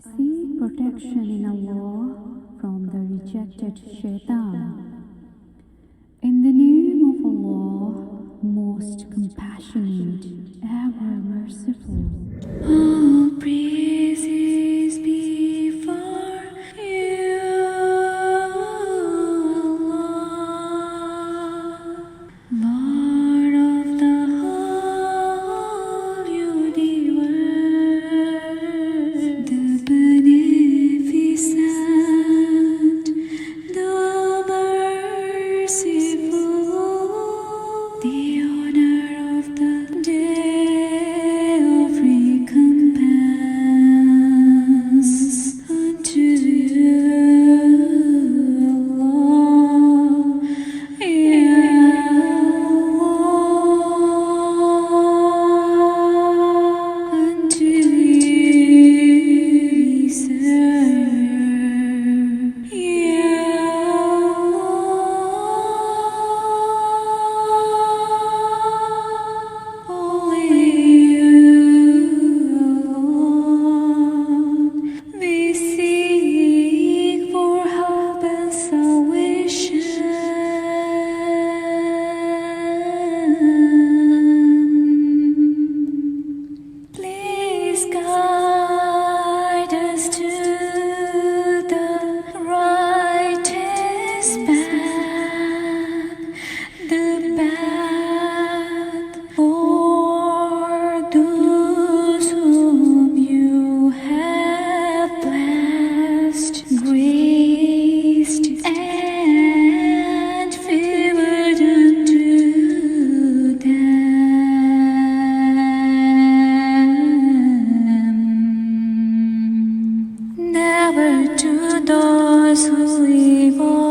seek protection in Allah from the rejected shaitan. In the name of Allah, most compassionate, ever merciful. All praises be for you, Allah, Lord of the whole universe, the beneficent, the merciful, the honor of the day of recompense unto you, Allah, Ya Allah, unto you we serve, Ya Allah, only you alone we seek for help and salvation. Please guide us to the righteous path, the path for those whom you have blessed, graced, and favored unto them. Never to those who evil